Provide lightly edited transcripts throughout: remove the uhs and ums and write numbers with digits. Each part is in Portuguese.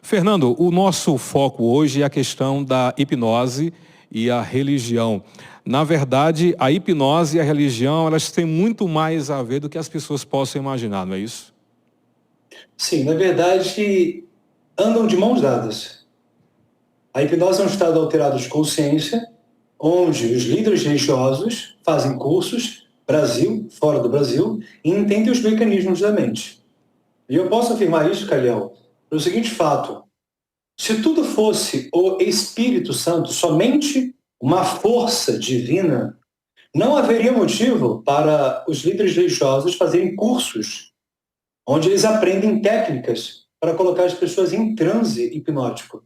Fernando, o nosso foco hoje é a questão da hipnose e a religião. Na verdade, a hipnose e a religião, elas têm muito mais a ver do que as pessoas possam imaginar, não é isso? Sim, na verdade, andam de mãos dadas. A hipnose é um estado alterado de consciência, onde os líderes religiosos fazem cursos, Brasil, fora do Brasil, e entendem os mecanismos da mente. E eu posso afirmar isso, Calhão, pelo seguinte fato: se tudo fosse o Espírito Santo, somente uma força divina, não haveria motivo para os líderes religiosos fazerem cursos onde eles aprendem técnicas para colocar as pessoas em transe hipnótico.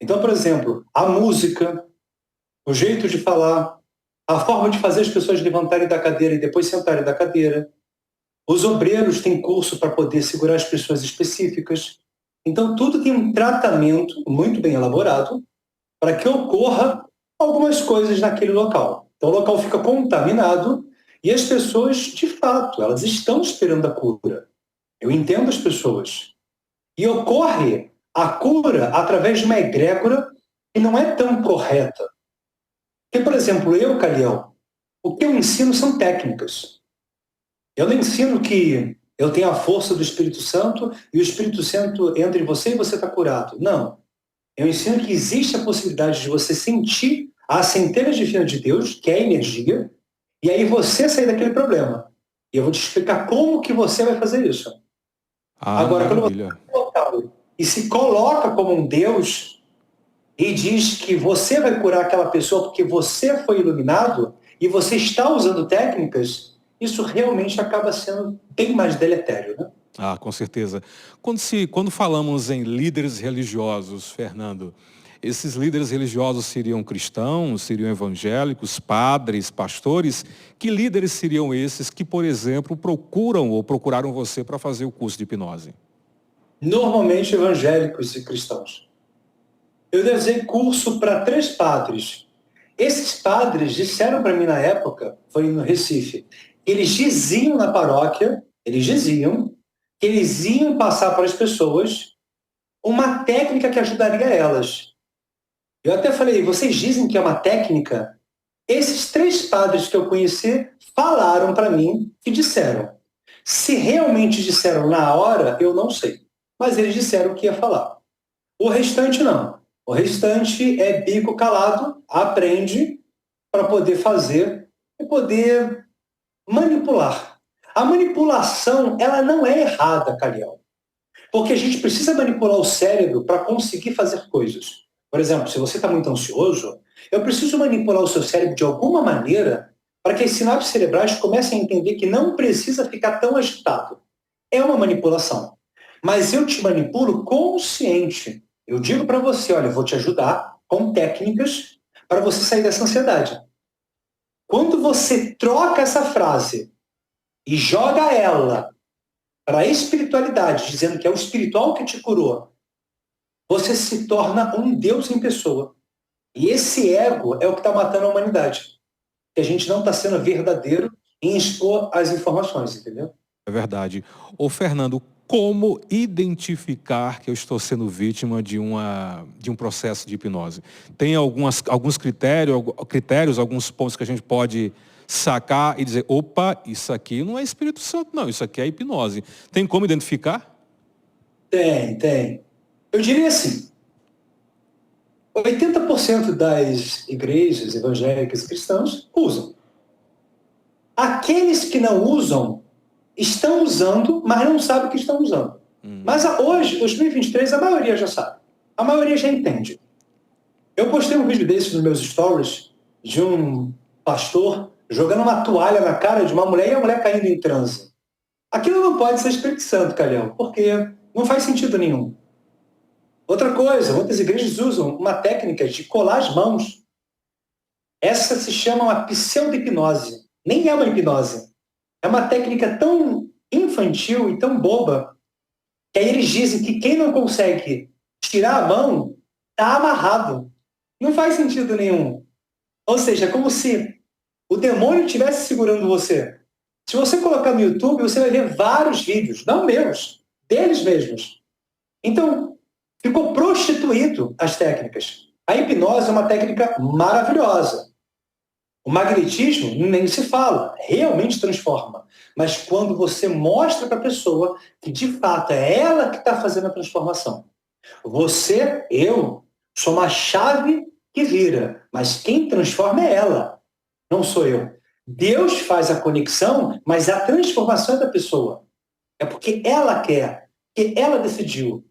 Então, por exemplo, a música, o jeito de falar, a forma de fazer as pessoas levantarem da cadeira e depois sentarem da cadeira. Os obreiros têm curso para poder segurar as pessoas específicas. Então, tudo tem um tratamento muito bem elaborado para que ocorra algumas coisas naquele local. Então, o local fica contaminado e as pessoas, de fato, elas estão esperando a cura. Eu entendo as pessoas. E ocorre a cura através de uma egrégora que não é tão correta. Porque, por exemplo, eu, Calhão, o que eu ensino são técnicas. Eu não ensino que eu tenho a força do Espírito Santo e o Espírito Santo entra em você e você está curado. Não. Eu ensino que existe a possibilidade de você sentir a centelha divina de Deus, que é a energia, e aí você sair daquele problema. E eu vou te explicar como que você vai fazer isso. Ah, Agora, quando você maravilha. está colocado e se coloca como um Deus e diz que você vai curar aquela pessoa porque você foi iluminado e você está usando técnicas, isso realmente acaba sendo bem mais deletério, né? Ah, com certeza. Quando falamos em líderes religiosos, Fernando, esses líderes religiosos seriam cristãos, seriam evangélicos, padres, pastores? Que líderes seriam esses que, por exemplo, procuram ou procuraram você para fazer o curso de hipnose? Normalmente evangélicos e cristãos. Eu dei curso para 3 padres. Esses padres disseram para mim na época, foi no Recife, eles diziam na paróquia, eles diziam que eles iam passar para as pessoas uma técnica que ajudaria elas. Eu até falei, vocês dizem que é uma técnica? Esses 3 padres que eu conheci falaram para mim e disseram. Se realmente disseram na hora, eu não sei. Mas eles disseram que ia falar. O restante não. O restante é bico calado, aprende para poder fazer e poder manipular. A manipulação, ela não é errada, Caliel. Porque a gente precisa manipular o cérebro para conseguir fazer coisas. Por exemplo, se você está muito ansioso, eu preciso manipular o seu cérebro de alguma maneira para que as sinapses cerebrais comecem a entender que não precisa ficar tão agitado. É uma manipulação. Mas eu te manipulo consciente. Eu digo para você, olha, eu vou te ajudar com técnicas para você sair dessa ansiedade. Quando você troca essa frase e joga ela para a espiritualidade, dizendo que é o espiritual que te curou, você se torna um Deus em pessoa. E esse ego é o que está matando a humanidade. Que a gente não está sendo verdadeiro em expor as informações, entendeu? É verdade. Ô, Fernando, como identificar que eu estou sendo vítima de um processo de hipnose? Tem alguns critérios, alguns pontos que a gente pode sacar e dizer, opa, isso aqui não é Espírito Santo, não, isso aqui é hipnose. Tem como identificar? Tem, tem. Eu diria assim, 80% das igrejas evangélicas e cristãs usam. Aqueles que não usam, estão usando, mas não sabem que estão usando. Mas hoje, 2023, a maioria já sabe. A maioria já entende. Eu postei um vídeo desse nos meus stories de um pastor jogando uma toalha na cara de uma mulher e a mulher caindo em transe. Aquilo não pode ser Espírito Santo, Calhão, porque não faz sentido nenhum. Outra coisa, muitas igrejas usam uma técnica de colar as mãos. Essa se chama uma pseudo-hipnose. Nem é uma hipnose. É uma técnica tão infantil e tão boba que aí eles dizem que quem não consegue tirar a mão está amarrado. Não faz sentido nenhum. Ou seja, é como se o demônio estivesse segurando você. Se você colocar no YouTube, você vai ver vários vídeos, não meus, deles mesmos. Então, ficou prostituído às técnicas. A hipnose é uma técnica maravilhosa. O magnetismo nem se fala, realmente transforma. Mas quando você mostra para a pessoa que de fato é ela que está fazendo a transformação. Você, eu, sou uma chave que vira, mas quem transforma é ela, não sou eu. Deus faz a conexão, mas a transformação é da pessoa. É porque ela quer, porque ela decidiu.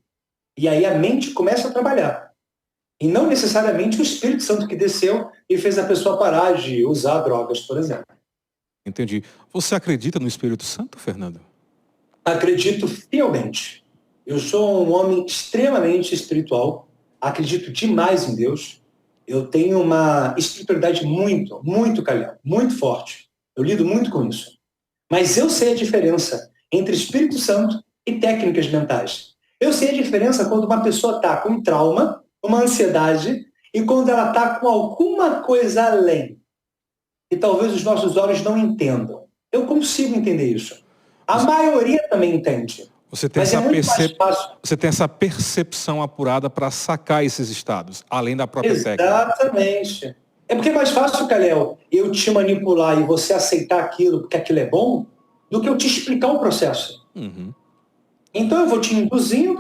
E aí a mente começa a trabalhar. E não necessariamente o Espírito Santo que desceu e fez a pessoa parar de usar drogas, por exemplo. Entendi. Você acredita no Espírito Santo, Fernando? Acredito fielmente. Eu sou um homem extremamente espiritual, acredito demais em Deus. Eu tenho uma espiritualidade muito calhão, muito forte. Eu lido muito com isso. Mas eu sei a diferença entre Espírito Santo e técnicas mentais. Eu sei a diferença quando uma pessoa está com um trauma, uma ansiedade, e quando ela está com alguma coisa além. E talvez os nossos olhos não entendam. Eu consigo entender isso. A maioria também entende. Você tem, Mas é muito mais fácil. Você tem essa percepção apurada para sacar esses estados, além da própria técnica. Exatamente. É porque é mais fácil, Calhau, eu te manipular e você aceitar aquilo porque aquilo é bom, do que eu te explicar o processo. Uhum. Então eu vou te induzindo,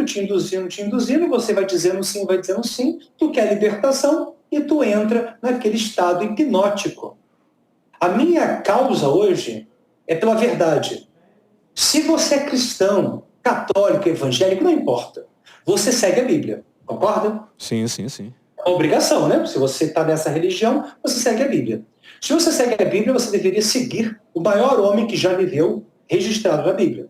você vai dizendo sim, tu quer libertação e tu entra naquele estado hipnótico. A minha causa hoje é pela verdade. Se você é cristão, católico, evangélico, não importa. Você segue a Bíblia, concorda? Sim, sim, sim. É uma obrigação, né? Se você está nessa religião, você segue a Bíblia. Se você segue a Bíblia, você deveria seguir o maior homem que já viveu registrado na Bíblia.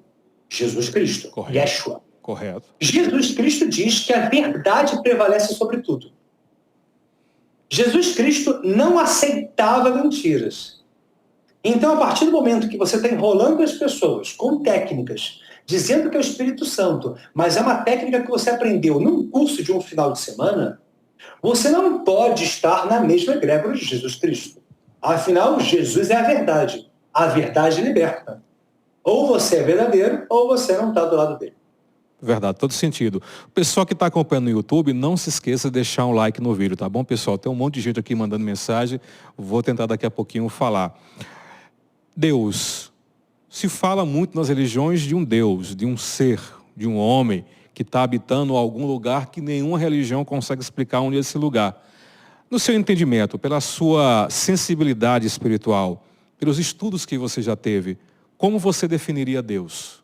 Jesus Cristo. Correto. Yeshua. Correto. Jesus Cristo diz que a verdade prevalece sobre tudo. Jesus Cristo não aceitava mentiras. Então, a partir do momento que você está enrolando as pessoas com técnicas, dizendo que é o Espírito Santo, mas é uma técnica que você aprendeu num curso de um final de semana, você não pode estar na mesma egrégora de Jesus Cristo. Afinal, Jesus é a verdade. A verdade liberta. Ou você é verdadeiro, ou você não está do lado dele. Verdade, todo sentido. O pessoal que está acompanhando no YouTube, não se esqueça de deixar um like no vídeo, tá bom, pessoal? Tem um monte de gente aqui mandando mensagem, vou tentar daqui a pouquinho falar. Deus. Se fala muito nas religiões de um Deus, de um ser, de um homem que está habitando algum lugar que nenhuma religião consegue explicar onde é esse lugar. No seu entendimento, pela sua sensibilidade espiritual, pelos estudos que você já teve, como você definiria Deus?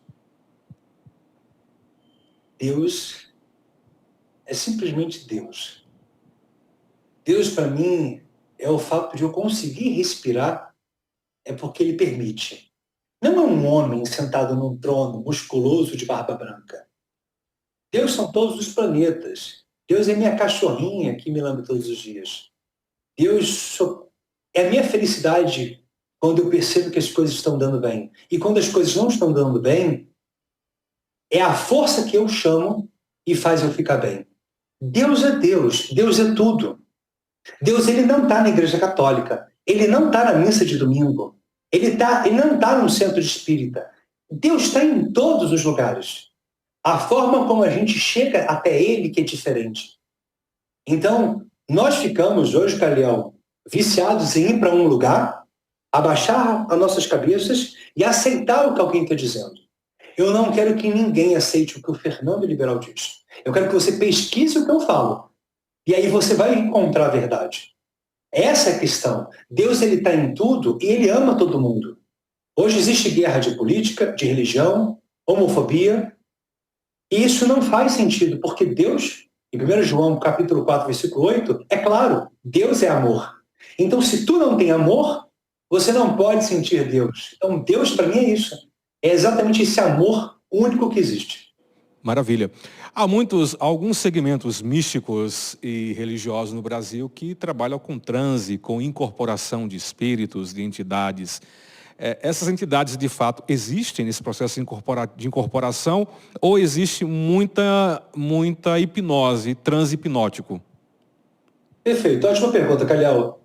Deus é simplesmente Deus. Deus, para mim, é o fato de eu conseguir respirar, é porque Ele permite. Não é um homem sentado num trono musculoso de barba branca. Deus são todos os planetas. Deus é minha cachorrinha que me lambe todos os dias. Deus é a minha felicidade quando eu percebo que as coisas estão dando bem. E quando as coisas não estão dando bem, é a força que eu chamo e faz eu ficar bem. Deus é tudo. Deus, ele não está na igreja católica, ele não está na missa de domingo, ele não está num centro espírita. Deus está em todos os lugares. A forma como a gente chega até ele que é diferente. Então, nós ficamos hoje, Calhau, viciados em ir para um lugar, abaixar as nossas cabeças e aceitar o que alguém está dizendo. Eu não quero que ninguém aceite o que o Fernando Liberal diz. Eu quero que você pesquise o que eu falo. E aí você vai encontrar a verdade. Essa é a questão. Deus, ele está em tudo e ele ama todo mundo. Hoje existe guerra de política, de religião, homofobia. E isso não faz sentido, porque Deus, em 1 João capítulo 4, versículo 8, é claro, Deus é amor. Então, se tu não tem amor, você não pode sentir Deus. Então, Deus, para mim, é isso. É exatamente esse amor único que existe. Maravilha. Há alguns segmentos místicos e religiosos no Brasil que trabalham com transe, com incorporação de espíritos, de entidades. Essas entidades, de fato, existem nesse processo de incorporação ou existe muita hipnose, transe hipnótico? Perfeito. Ótima pergunta, Calhau.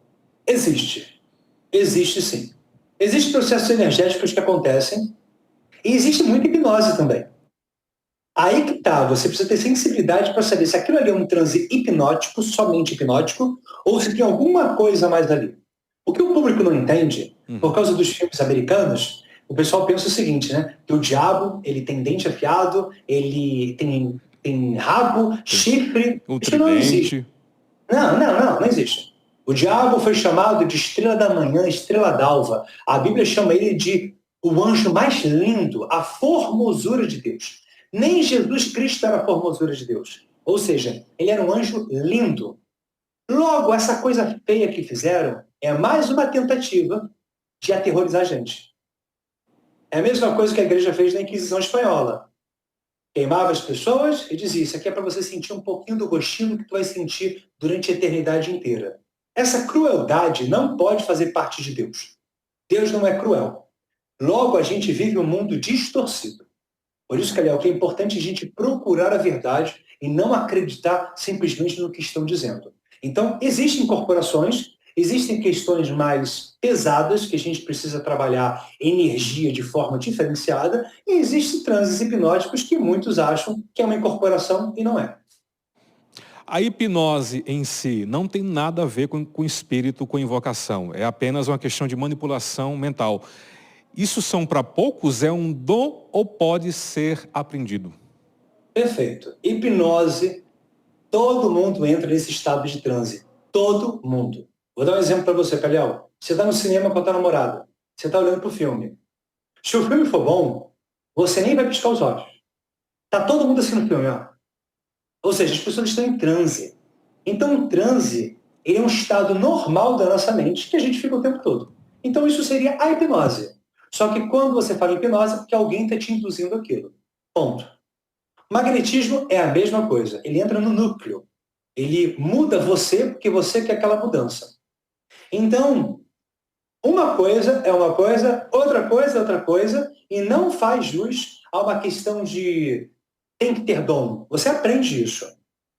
Existe. Existe, sim. Existem processos energéticos que acontecem e existe muita hipnose também. Aí que tá, você precisa ter sensibilidade para saber se aquilo ali é um transe hipnótico, somente hipnótico, ou se tem alguma coisa mais ali. O que o público não entende, por causa dos filmes americanos, o pessoal pensa o seguinte, né? Que o diabo, ele tem dente afiado, ele tem rabo, chifre. O Isso não existe. tridente. Não existe. O diabo foi chamado de estrela da manhã, estrela d'alva. A Bíblia chama ele de o anjo mais lindo, a formosura de Deus. Nem Jesus Cristo era a formosura de Deus. Ou seja, ele era um anjo lindo. Logo, essa coisa feia que fizeram é mais uma tentativa de aterrorizar a gente. É a mesma coisa que a igreja fez na Inquisição Espanhola. Queimava as pessoas e dizia, isso aqui é para você sentir um pouquinho do gostinho que tu vai sentir durante a eternidade inteira. Essa crueldade não pode fazer parte de Deus. Deus não é cruel. Logo, a gente vive um mundo distorcido. Por isso, Calhau, que é importante a gente procurar a verdade e não acreditar simplesmente no que estão dizendo. Então, existem corporações, existem questões mais pesadas que a gente precisa trabalhar energia de forma diferenciada e existem transes hipnóticos que muitos acham que é uma incorporação e não é. A hipnose em si não tem nada a ver com espírito, com invocação. É apenas uma questão de manipulação mental. Isso são para poucos? É um dom ou pode ser aprendido? Perfeito. Hipnose, todo mundo entra nesse estado de transe. Todo mundo. Vou dar um exemplo para você, Calhau. Você está no cinema com a tua namorada. Você está olhando para o filme. Se o filme for bom, você nem vai piscar os olhos. Tá todo mundo assim no filme, ó. Ou seja, as pessoas estão em transe. Então, o transe, ele é um estado normal da nossa mente que a gente fica o tempo todo. Então, isso seria a hipnose. Só que quando você fala em hipnose, é porque alguém está te induzindo aquilo. Ponto. Magnetismo é a mesma coisa. Ele entra no núcleo. Ele muda você porque você quer aquela mudança. Então, uma coisa é uma coisa, outra coisa é outra coisa, e não faz jus a uma questão de tem que ter dom. Você aprende isso.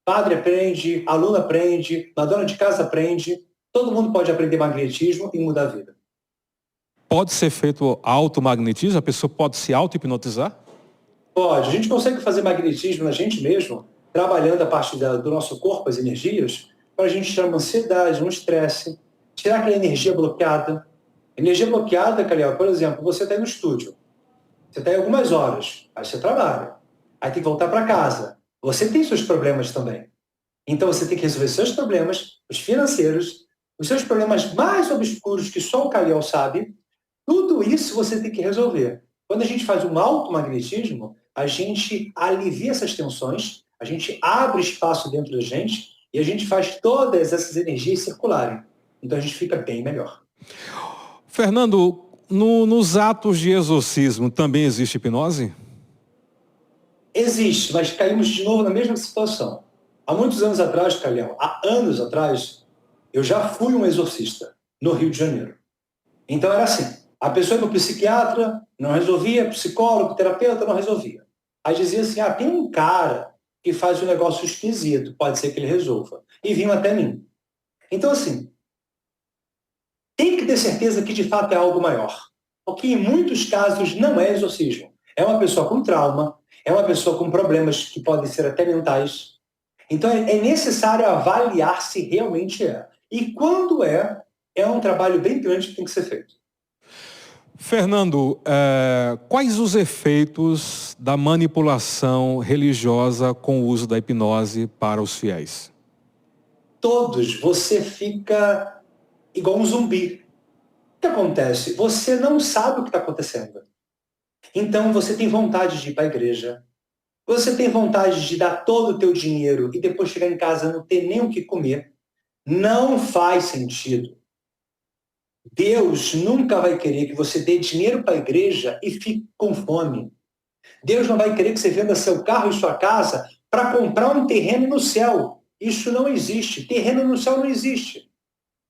Padre aprende, aluno aprende, a dona de casa aprende. Todo mundo pode aprender magnetismo e mudar a vida. Pode ser feito automagnetismo? A pessoa pode se auto-hipnotizar? Pode. A gente consegue fazer magnetismo na gente mesmo, trabalhando a parte do nosso corpo, as energias, para a gente tirar uma ansiedade, um estresse, tirar aquela energia bloqueada. Energia bloqueada, Calhau, por exemplo, você está aí no estúdio. Você está aí algumas horas, aí você trabalha. Aí tem que voltar para casa. Você tem seus problemas também. Então você tem que resolver seus problemas, os financeiros, os seus problemas mais obscuros que só o Calhau sabe. Tudo isso você tem que resolver. Quando a gente faz um automagnetismo, a gente alivia essas tensões, a gente abre espaço dentro da gente e a gente faz todas essas energias circularem. Então a gente fica bem melhor. Fernando, nos atos de exorcismo também existe hipnose? Existe, mas caímos de novo na mesma situação. Há muitos anos atrás, Calhão, há anos atrás, eu já fui um exorcista no Rio de Janeiro. Então era assim, a pessoa ia para o psiquiatra, não resolvia, psicólogo, terapeuta, não resolvia. Aí dizia assim, tem um cara que faz um negócio esquisito, pode ser que ele resolva. E vinham até mim. Então assim, tem que ter certeza que de fato é algo maior. Porque em muitos casos não é exorcismo. É uma pessoa com trauma, é uma pessoa com problemas que podem ser até mentais. Então é necessário avaliar se realmente é. E quando é um trabalho bem grande que tem que ser feito. Fernando, quais os efeitos da manipulação religiosa com o uso da hipnose para os fiéis? Todos, você fica igual um zumbi. O que acontece? Você não sabe o que está acontecendo. Então você tem vontade de ir para a igreja, você tem vontade de dar todo o teu dinheiro e depois chegar em casa e não ter nem o que comer. Não faz sentido. Deus nunca vai querer que você dê dinheiro para a igreja e fique com fome. Deus não vai querer que você venda seu carro e sua casa para comprar um terreno no céu. Isso não existe. Terreno no céu não existe.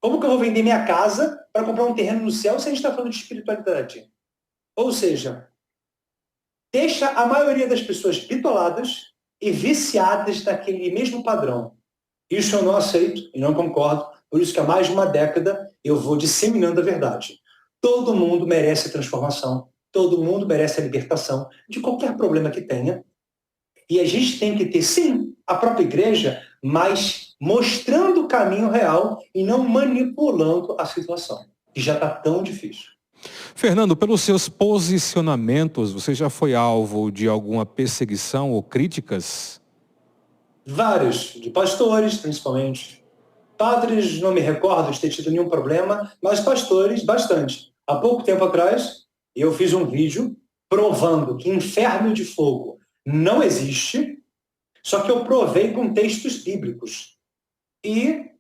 Como que eu vou vender minha casa para comprar um terreno no céu se a gente está falando de espiritualidade? Ou seja, deixa a maioria das pessoas bitoladas e viciadas naquele mesmo padrão. Isso eu não aceito e não concordo. Por isso que há mais de uma década eu vou disseminando a verdade. Todo mundo merece a transformação. Todo mundo merece a libertação de qualquer problema que tenha. E a gente tem que ter, sim, a própria igreja, mas mostrando o caminho real e não manipulando a situação, que já está tão difícil. Fernando, pelos seus posicionamentos, você já foi alvo de alguma perseguição ou críticas? Vários, de pastores, principalmente. Padres, não me recordo de ter tido nenhum problema, mas pastores, bastante. Há pouco tempo atrás, eu fiz um vídeo provando que inferno de fogo não existe, só que eu provei com textos bíblicos. E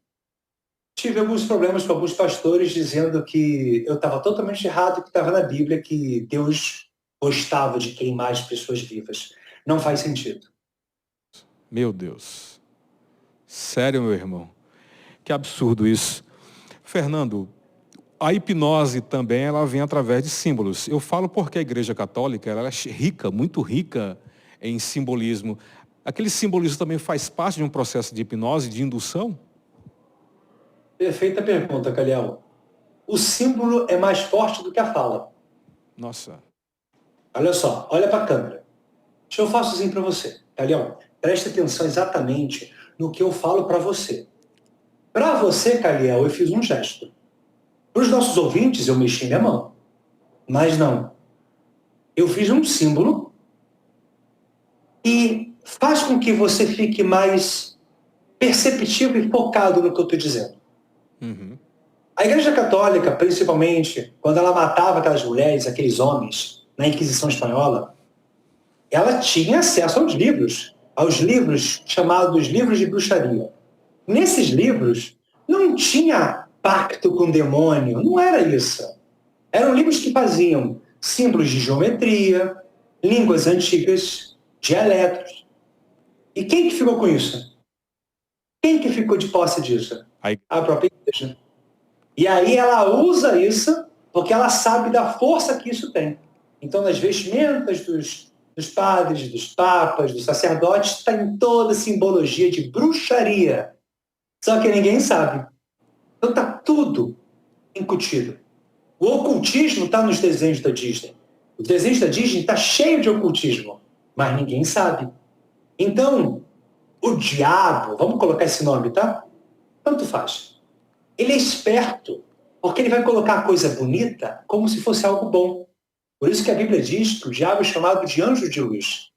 tive alguns problemas com alguns pastores dizendo que eu estava totalmente errado, que estava na Bíblia, que Deus gostava de queimar as pessoas vivas. Não faz sentido. Meu Deus. Sério, meu irmão. Que absurdo isso. Fernando, a hipnose também ela vem através de símbolos. Eu falo porque a Igreja Católica ela é rica, muito rica em simbolismo. Aquele simbolismo também faz parte de um processo de hipnose, de indução? Perfeita pergunta, Caliel. O símbolo é mais forte do que a fala. Nossa. Olha só, olha para a câmera. Deixa eu faço assim para você. Caliel, preste atenção exatamente no que eu falo para você. Para você, Caliel, eu fiz um gesto. Para os nossos ouvintes, eu mexi minha mão. Mas não. Eu fiz um símbolo e faz com que você fique mais perceptivo e focado no que eu estou dizendo. Uhum. A Igreja Católica, principalmente, quando ela matava aquelas mulheres, aqueles homens, na Inquisição Espanhola, ela tinha acesso aos livros chamados livros de bruxaria. Nesses livros, não tinha pacto com o demônio, não era isso. Eram livros que faziam símbolos de geometria, línguas antigas, dialetos. E quem que ficou com isso? Quem que ficou de posse disso? Aí, A própria igreja. E aí ela usa isso porque ela sabe da força que isso tem. Então, nas vestimentas dos padres, dos papas, dos sacerdotes, tem toda a simbologia de bruxaria. Só que ninguém sabe. Então está tudo incutido. O ocultismo está nos desenhos da Disney. Os desenhos da Disney está cheio de ocultismo, mas ninguém sabe. Então, o diabo, vamos colocar esse nome, tá? Tanto faz. Ele é esperto, porque ele vai colocar a coisa bonita como se fosse algo bom. Por isso que a Bíblia diz que o diabo é chamado de anjo de luz.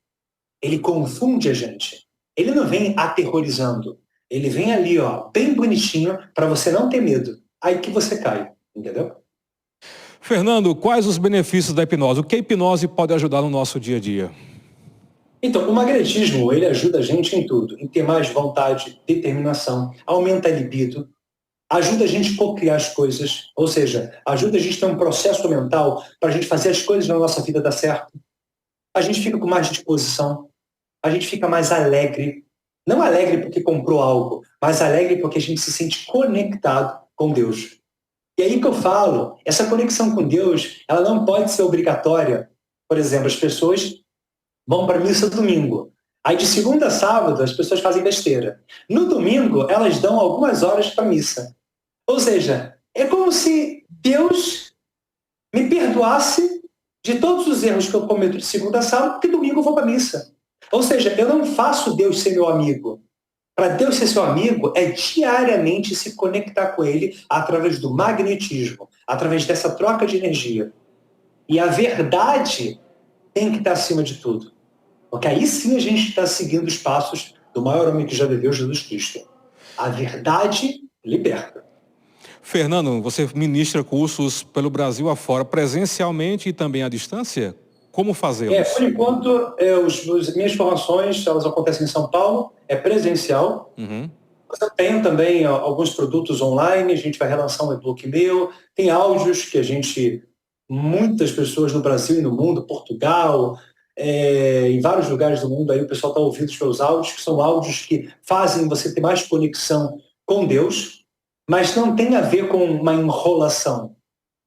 Ele confunde a gente. Ele não vem aterrorizando. Ele vem ali, ó, bem bonitinho, para você não ter medo. Aí que você cai, entendeu? Fernando, quais os benefícios da hipnose? O que a hipnose pode ajudar no nosso dia a dia? Então, o magnetismo, ele ajuda a gente em tudo. Em ter mais vontade, determinação, aumenta a libido, ajuda a gente a co-criar as coisas, ou seja, ajuda a gente a ter um processo mental para a gente fazer as coisas na nossa vida dar certo. A gente fica com mais disposição, a gente fica mais alegre. Não alegre porque comprou algo, mas alegre porque a gente se sente conectado com Deus. E aí que eu falo, essa conexão com Deus, ela não pode ser obrigatória. Por exemplo, as pessoas vão para a missa domingo. Aí de segunda a sábado as pessoas fazem besteira. No domingo elas dão algumas horas para a missa. Ou seja, é como se Deus me perdoasse de todos os erros que eu cometo de segunda a sábado, porque domingo eu vou para a missa. Ou seja, eu não faço Deus ser meu amigo. Para Deus ser seu amigo é diariamente se conectar com Ele através do magnetismo, através dessa troca de energia. E a verdade tem que estar acima de tudo. Porque aí sim a gente está seguindo os passos do maior homem que já viveu, Jesus Cristo. A verdade liberta. Fernando, você ministra cursos pelo Brasil afora, presencialmente e também à distância? Como fazê-los? Por enquanto, as minhas formações, elas acontecem em São Paulo, é presencial. Uhum. Mas eu tenho também alguns produtos online, a gente vai relançar um e-book meu, tem áudios que muitas pessoas no Brasil e no mundo, Portugal, em vários lugares do mundo, aí o pessoal está ouvindo os meus áudios, que são áudios que fazem você ter mais conexão com Deus, mas não tem a ver com uma enrolação.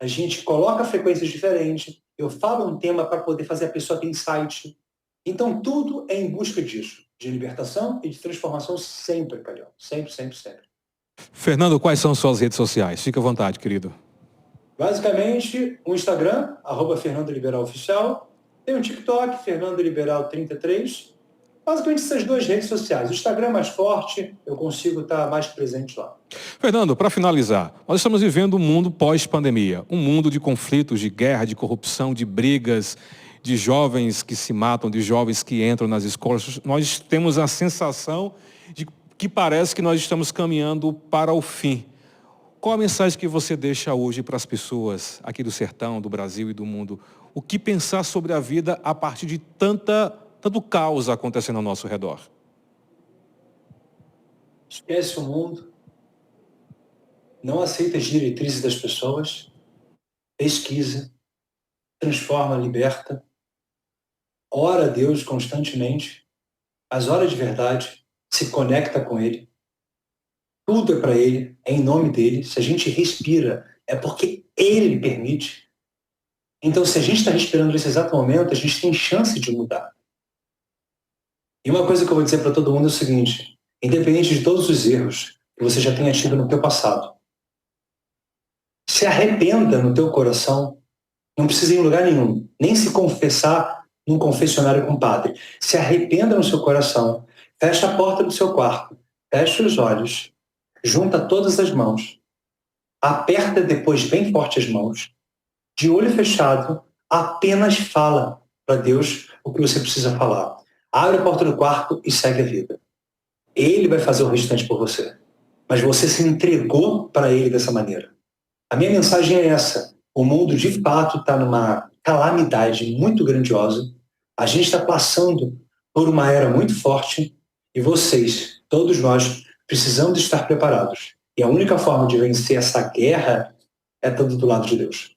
A gente coloca frequências diferentes, eu falo um tema para poder fazer a pessoa ter insight. Então, tudo é em busca disso, de libertação e de transformação sempre, Calhão. Sempre, sempre, sempre. Fernando, quais são suas redes sociais? Fique à vontade, querido. Basicamente, o Instagram, @Fernando Liberal Oficial. Tem o TikTok, Fernando Liberal 33. Basicamente essas duas redes sociais. O Instagram é mais forte, eu consigo estar mais presente lá. Fernando, para finalizar, nós estamos vivendo um mundo pós-pandemia, um mundo de conflitos, de guerra, de corrupção, de brigas, de jovens que se matam, de jovens que entram nas escolas. Nós temos a sensação de que parece que nós estamos caminhando para o fim. Qual a mensagem que você deixa hoje para as pessoas aqui do sertão, do Brasil e do mundo? O que pensar sobre a vida a partir de tanto caos acontecendo ao nosso redor? Esquece o mundo, não aceita as diretrizes das pessoas, pesquisa, transforma, liberta, ora a Deus constantemente, mas ora de verdade, se conecta com Ele. Tudo é para Ele, é em nome dEle. Se a gente respira, é porque Ele permite. Então, se a gente está respirando nesse exato momento, a gente tem chance de mudar. E uma coisa que eu vou dizer para todo mundo é o seguinte: independente de todos os erros que você já tenha tido no teu passado, se arrependa no teu coração, não precisa ir em lugar nenhum, nem se confessar num confessionário com o padre. Se arrependa no seu coração, fecha a porta do seu quarto, fecha os olhos, junta todas as mãos, aperta depois bem forte as mãos, de olho fechado, apenas fala para Deus o que você precisa falar. Abre a porta do quarto e segue a vida. Ele vai fazer o restante por você. Mas você se entregou para Ele dessa maneira. A minha mensagem é essa. O mundo, de fato, está numa calamidade muito grandiosa. A gente está passando por uma era muito forte e vocês, todos nós, precisamos estar preparados. E a única forma de vencer essa guerra é estando do lado de Deus.